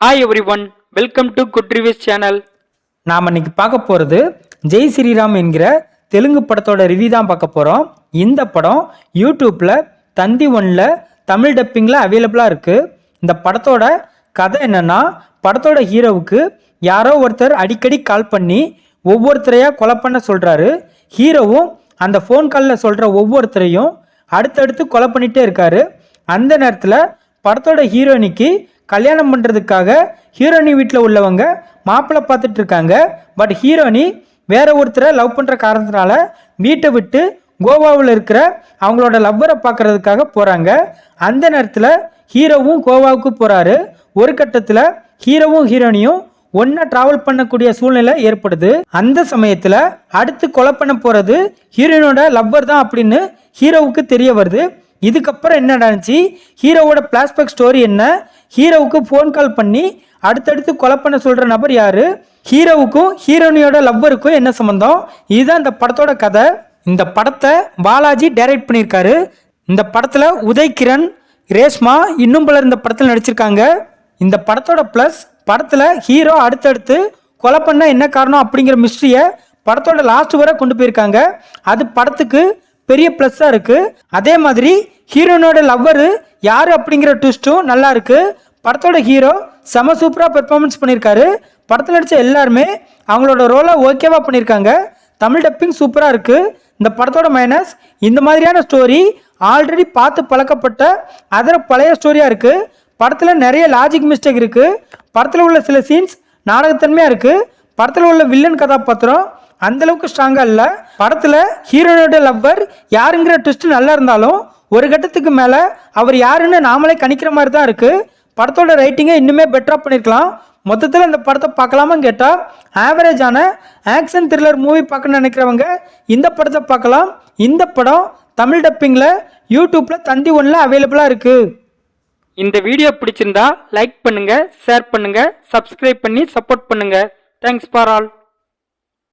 Hi everyone, welcome to good reviews channel. நாம் இன்னைக்கு பார்க்க போகிறது ஜெய் ஸ்ரீராம் என்கிற தெலுங்கு படத்தோட ரிவ்யூ தான் பார்க்க போகிறோம். இந்த படம் யூடியூப்பில் தந்தி ஒன்ல தமிழ் டப்பிங்கில் அவைலபிளாக இருக்குது. இந்த படத்தோட கதை என்னென்னா, படத்தோட ஹீரோவுக்கு யாரோ ஒருத்தர் அடிக்கடி கால் பண்ணி ஒவ்வொருத்தரையாக கொலை பண்ண சொல்கிறாரு. ஹீரோவும் அந்த ஃபோன் காலில் சொல்கிற ஒவ்வொருத்தரையும் அடுத்தடுத்து கொலை பண்ணிகிட்டே இருக்காரு. அந்த நேரத்தில் படத்தோட ஹீரோயினிக்கு கல்யாணம் பண்ணுறதுக்காக ஹீரோயினி வீட்டில் உள்ளவங்க மாப்பிள்ளை பார்த்துட்டு இருக்காங்க. பட் ஹீரோயினி வேற ஒருத்தரை லவ் பண்ணுற காரணத்தினால வீட்டை விட்டு கோவாவில் இருக்கிற அவங்களோட லவ்வரை பார்க்கறதுக்காக போகிறாங்க. அந்த நேரத்தில் ஹீரோவும் கோவாவுக்கு போகிறாரு. ஒரு கட்டத்தில் ஹீரோவும் ஹீரோயினியும் ஒன்றா ட்ராவல் பண்ணக்கூடிய சூழ்நிலை ஏற்படுது. அந்த சமயத்தில் அடுத்து கொலை பண்ண போகிறது ஹீரோயினோட லவ்வர் தான் அப்படின்னு ஹீரோவுக்கு தெரிய வருது. இதுக்கப்புறம் என்ன நடந்துச்சு, ஹீரோவோட பிளாஷ்பேக் ஸ்டோரி என்ன, ஹீரோவுக்கு ஃபோன் கால் பண்ணி அடுத்தடுத்து கொலை பண்ண சொல்கிற நபர் யார், ஹீரோவுக்கும் ஹீரோயினியோட லவ்வருக்கும் என்ன சம்மந்தம், இதுதான் இந்த படத்தோட கதை. இந்த படத்தை பாலாஜி டைரக்ட் பண்ணியிருக்காரு. இந்த படத்தில் உதய் கிரண், ரேஷ்மா இன்னும் பலர் இந்த படத்தில் நடிச்சிருக்காங்க. இந்த படத்தோட ப்ளஸ், படத்தில் ஹீரோ அடுத்தடுத்து கொலை பண்ண என்ன காரணம் அப்படிங்கிற மிஸ்ட்ரியை படத்தோட லாஸ்ட் வரை கொண்டு போயிருக்காங்க. அது படத்துக்கு பெரிய ப்ளஸ்ஸாக இருக்குது. அதே மாதிரி ஹீரோனோட லவ்வரு யார் அப்படிங்கிற ட்விஸ்ட்டும் நல்லா இருக்குது. படத்தோட ஹீரோ செம சூப்பராக பெர்ஃபார்மன்ஸ் பண்ணியிருக்காரு. படத்தில் நடித்த எல்லாருமே அவங்களோட ரோலை ஓகேவாக பண்ணியிருக்காங்க. தமிழ் டப்பிங் சூப்பராக இருக்குது. இந்த படத்தோட மைனஸ், இந்த மாதிரியான ஸ்டோரி ஆல்ரெடி பார்த்து பழக்கப்பட்ட அதர் பழைய ஸ்டோரியாக இருக்குது. படத்தில் நிறைய லாஜிக் மிஸ்டேக் இருக்குது. படத்தில் உள்ள சில சீன்ஸ் நாடகத்தன்மையாக இருக்குது. படத்தில் உள்ள வில்லன் கதாபாத்திரம் அந்தளவுக்கு ஸ்ட்ராங்காக இல்லை. படத்தில் ஹீரோனோட லவ்வர் யாருங்கிற ட்விஸ்ட் நல்லா இருந்தாலும் ஒரு கட்டத்துக்கு மேலே அவர் யாருன்னு நாமளே கணிக்கிற மாதிரி தான் இருக்குது. படத்தோட ரைட்டிங்கை இன்னுமே பெட்டராக பண்ணியிருக்கலாம். மொத்தத்தில் இந்த படத்தை பார்க்கலாமான்னு கேட்டால், ஆவரேஜான ஆக்ஷன் த்ரில்லர் மூவி பார்க்கணும்னு நினைக்கிறவங்க இந்த படத்தை பார்க்கலாம். இந்த படம் தமிழ் டப்பிங்கில் யூடியூப்பில் தந்தி ஒன்ல அவைலபிளாக இருக்குது. இந்த வீடியோ பிடிச்சிருந்தா லைக் பண்ணுங்க, ஷேர் பண்ணுங்க, சப்ஸ்கிரைப் பண்ணி சப்போர்ட் பண்ணுங்க. Thanks for all.